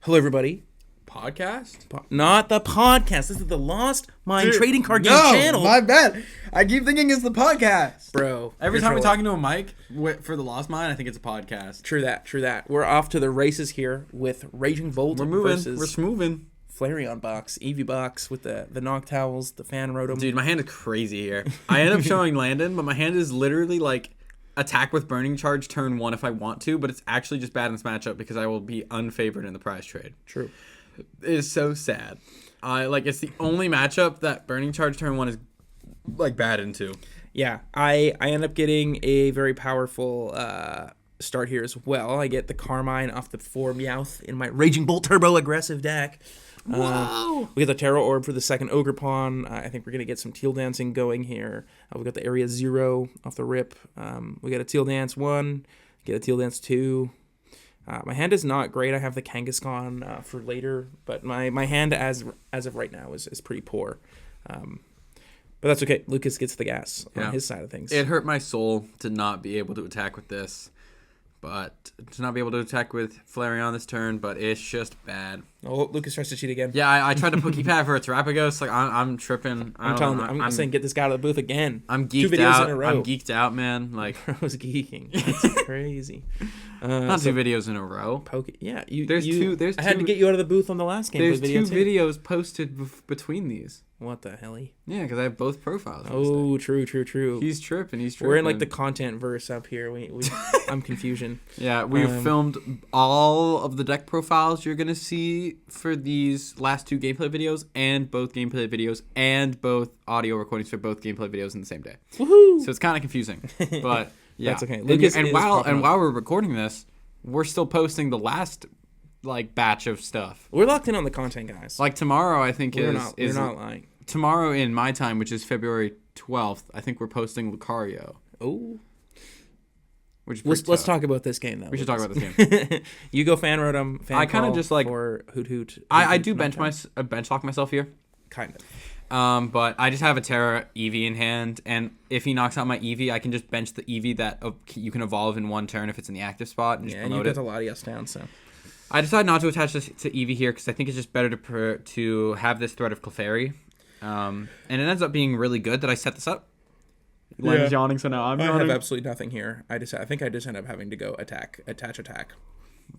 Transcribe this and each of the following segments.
Hello, everybody. Podcast? Not the podcast. This is the Lost Mine Trading Card Game channel. My bad. I keep thinking it's the podcast. Bro. Every time we're talking to a mic for the Lost Mine, I think it's a podcast. True that. We're off to the races here with Raging Bolt versus We're moving. Flareon box, Eevee box with the Noctowls, the Fan Rotom. Dude, my hand is crazy here. I end up showing Landen, but my hand is literally like attack with Burning Charge turn 1 if I want to, but it's actually just bad in this matchup because I will be unfavored in the prize trade. True. It is so sad. It's the only matchup that Burning Charge turn 1 is like bad into. Yeah, I end up getting a very powerful start here as well. I get the Carmine off the 4 Meowth in my Raging Bolt Turbo aggressive deck. Whoa! We get the Terra Orb for the second Ogre Pawn. I think we're going to get some Teal Dancing going here. We got the Area 0 off the rip. We got a Teal Dance 1, get a Teal Dance 2. My hand is not great. I have the Kangaskhan for later, but my hand as of right now is pretty poor. But that's okay. Lucas gets the gas on his side of things. It hurt my soul to not be able to attack with this. But to not be able to attack with Flareon this turn, but it's just bad. Oh, Lucas tries to cheat again. Yeah, I tried to Pokepad for a Terapagos. Like I'm tripping. I'm saying get this guy out of the booth again. I'm geeked 2 videos out. in a row. I'm geeked out, man. Like I was geeking. That's crazy. Not 2 videos in a row. Yeah, There's two. I had to get you out of the booth on the last game. There's 2 videos posted between these. What the helly? Yeah, because I have both profiles. Oh, true. He's tripping. We're in like the content verse up here. I'm confusion. Yeah, we've filmed all of the deck profiles you're gonna see for these last 2 gameplay videos, and both gameplay videos, and both audio recordings for both gameplay videos in the same day. Woohoo! So it's kind of confusing, but yeah, that's okay. And while we're recording this, we're still posting the last batch of stuff. We're locked in on the content, guys. Like tomorrow, I think we're not lying. Tomorrow in my time, which is February 12th, I think we're posting Lucario. Oh. Let's talk about this game, though. We should talk about this game. You go Fan Rotom, I kind of just like for Hoot. I do bench lock myself here. Kind of. But I just have a Terra Eevee in hand, and if he knocks out my Eevee, I can just bench the Eevee that you can evolve in 1 turn if it's in the active spot, and just promote and you get the Latias down, so. I decided not to attach this to Eevee here because I think it's just better to have this threat of Clefairy. And it ends up being really good that I set this up. Len's yawning, so now I'm yawning. I have absolutely nothing here. I think I just end up having to go attach.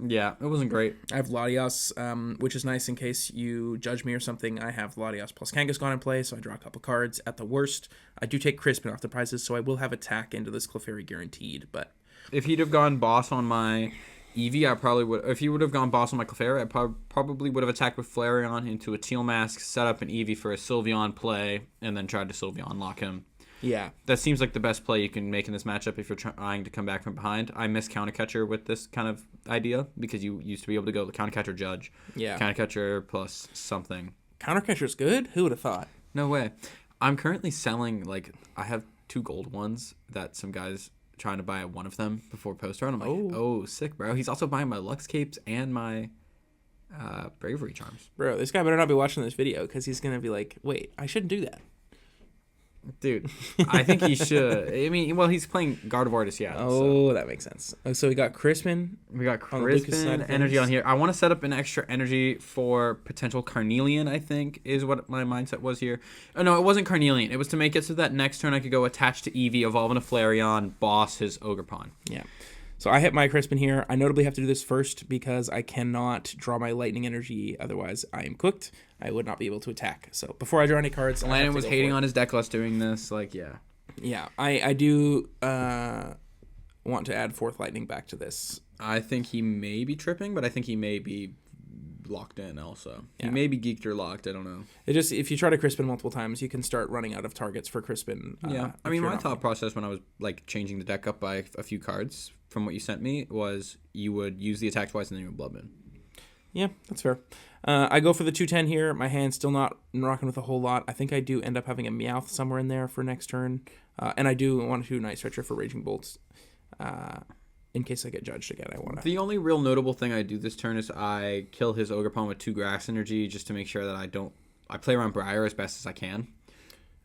Yeah, it wasn't great. I have Latias, which is nice in case you judge me or something. I have Latias plus Kangaskhan in play, so I draw a couple cards. At the worst, I do take Crispin off the prizes, so I will have attack into this Clefairy guaranteed. But if he'd have gone boss on my Eevee, I probably would. If he would have gone boss on my Clefairy, I probably would have attacked with Flareon into a Teal Mask, set up an Eevee for a Sylveon play, and then tried to Sylveon lock him. Yeah. That seems like the best play you can make in this matchup if you're trying to come back from behind. I miss Countercatcher with this kind of idea because you used to be able to go Countercatcher Judge. Yeah. Countercatcher plus something. Countercatcher's good? Who would have thought? No way. I'm currently selling, I have 2 gold ones that some guys trying to buy one of them before post run. I'm like, oh, sick, bro. He's also buying my Lux Capes and my Bravery Charms. Bro, this guy better not be watching this video because he's going to be like, wait, I shouldn't do that. Dude, I think he should. I mean, well, he's playing Gardevoir, yeah. Oh, so. That makes sense. So we got Crispin. We got Crispin energy on here. I want to set up an extra energy for potential Carnelian, I think, is what my mindset was here. Oh, no, it wasn't Carnelian. It was to make it so that next turn I could go attach to Eevee, evolve into Flareon, boss his Ogre Pawn. Yeah. So I hit my Crispin here. I notably have to do this first because I cannot draw my Lightning Energy. Otherwise, I am cooked. I would not be able to attack. So before I draw any cards, Landon was hating on his deck list doing this. Yeah, I do want to add 4th Lightning back to this. I think he may be tripping, but I think he may be locked in also. Yeah. He may be geeked or locked. I don't know. If you try to Crispin multiple times, you can start running out of targets for Crispin. Yeah, I mean, my thought process when I was changing the deck up by a few cards from what you sent me was you would use the attack twice and then you would Bloodman. Yeah, that's fair. I go for the 2/10 here. My hand's still not rocking with a whole lot. I think I do end up having a Meowth somewhere in there for next turn. And I do want to do Night Stretcher for Raging Bolts. In case I get judged again, I want to. The only real notable thing I do this turn is I kill his Ogre Pawn with 2 Grass Energy just to make sure that I play around Briar as best as I can.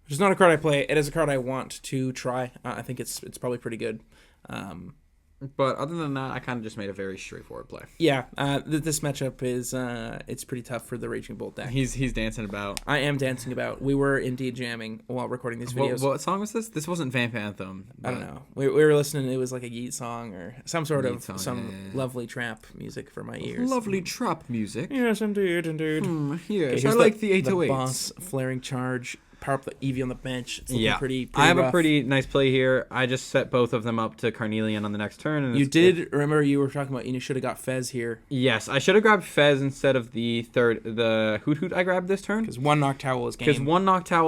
Which is not a card I play. It is a card I want to try. I think it's probably pretty good. But other than that, I kind of just made a very straightforward play. Yeah, this matchup is it's pretty tough for the Raging Bolt deck. He's dancing about. I am dancing about. We were indeed jamming while recording these videos. What song was this? This wasn't Vamp Anthem. I don't know. We were listening. It was like a Yeet song or some sort of lovely trap music for my ears. Lovely trap music. Yes, indeed. Yes, I like the 808s. The boss flaring charge. Power up the Eevee on the bench. It's looking pretty I have rough. a pretty nice play here. I just set both of them up to Carnelian on the next turn. And remember you were talking about you should have got Fez here. Yes, I should have grabbed Fez instead of the Hoot Hoot I grabbed this turn. Because one Noctowl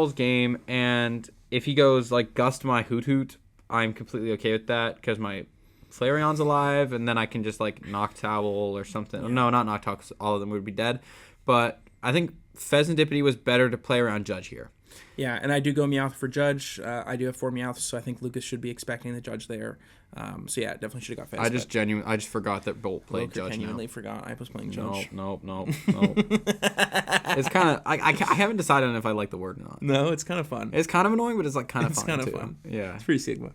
is game. And if he goes like Gust my Hoot Hoot, I'm completely okay with that because my Flareon's alive, and then I can just like Noctowl or something. Yeah. No, not Noctowl because all of them would be dead. But I think Fezandipity was better to play around Judge here. Yeah, and I do go Meowth for Judge. I do have 4 Meowths, so I think Lucas should be expecting the Judge there. So yeah, definitely should have got Fez. I just forgot that Bolt played Judge. Genuinely forgot I was playing Judge. No. It's kind of I haven't decided on if I like the word or not. No, it's kind of fun. It's kind of annoying, but it's like kind of fun. It's kind of fun. Yeah, it's pretty Sigma.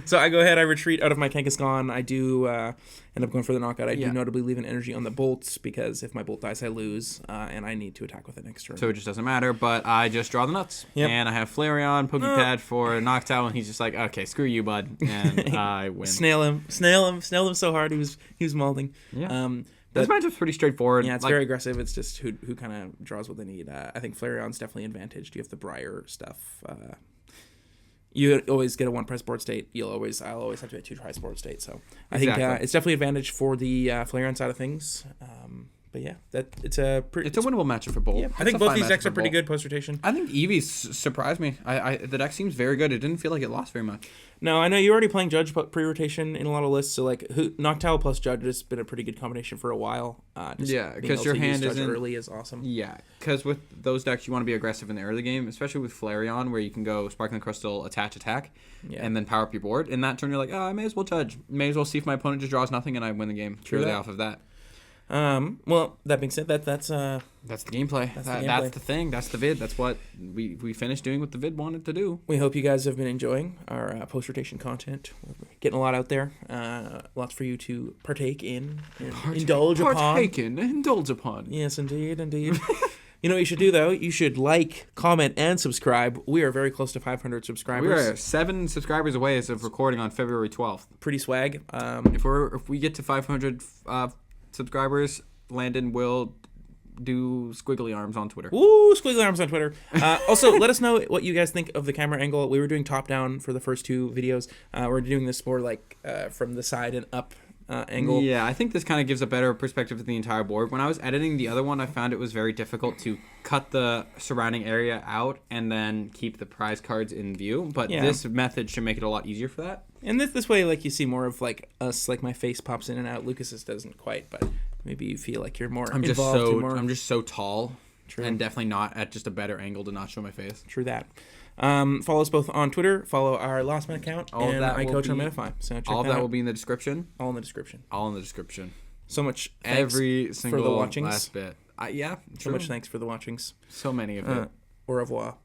So I go ahead. I retreat out of my Kangaskhan. I do end up going for the knockout. I do notably leave an energy on the bolts because if my bolt dies, I lose, and I need to attack with it next turn. So it just doesn't matter. But I just draw the nuts, and I have Flareon, Pokepad for Noctowl, and he's just like, okay, screw you, bud, and I win. Snail him so hard. He was molding. Yeah. This matchup's pretty straightforward. Yeah, it's very aggressive. It's just who kind of draws what they need. I think Flareon's definitely advantaged. You have the Briar stuff. You always get a 1-press board state. I'll always have to get 2 tries board state. So I think it's definitely advantage for the Flareon side of things. But yeah, it's a winnable matchup for both. Yeah, I think both these decks are pretty good post rotation. I think Eevee's surprised me. The deck seems very good. It didn't feel like it lost very much. No, I know you're already playing Judge pre-rotation in a lot of lists, so like Noctowl plus Judge has been a pretty good combination for a while. Because your hand is early is awesome. Yeah, because with those decks you want to be aggressive in the early game, especially with Flareon, where you can go Sparkling Crystal, attack, and then power up your board. In that turn, you're like, I may as well Judge. May as well see if my opponent just draws nothing and I win the game purely off of that. Well, that being said, that's the gameplay. That's the thing. That's the vid. That's what we finished doing what the vid wanted to do. We hope you guys have been enjoying our post-rotation content. We're getting a lot out there. Lots for you to partake in, indulge upon. Yes, indeed. You know what you should do, though? You should like, comment, and subscribe. We are very close to 500 subscribers. We are 7 subscribers away as of recording on February 12th. Pretty swag. If we get to 500 subscribers, Landen will do squiggly arms on Twitter. Ooh, squiggly arms on Twitter. Also, let us know what you guys think of the camera angle. We were doing top-down for the first 2 videos. We're doing this more like from the side and up angle. Yeah, I think this kind of gives a better perspective of the entire board. When I was editing the other one, I found it was very difficult to cut the surrounding area out and then keep the prize cards in view. But this method should make it a lot easier for that. And this way, like, you see more of like us, like my face pops in and out. Lucas's doesn't quite, but maybe you feel like you're more involved. I'm just so tall. True. And definitely not at just a better angle to not show my face. True that. Follow us both on Twitter. Follow our Lost Man account. And I coach on Metafy. So all of that will be in the description. All in the description. So much thanks every single for the watchings. Last bit. So much thanks for the watchings. So many of it. Au revoir.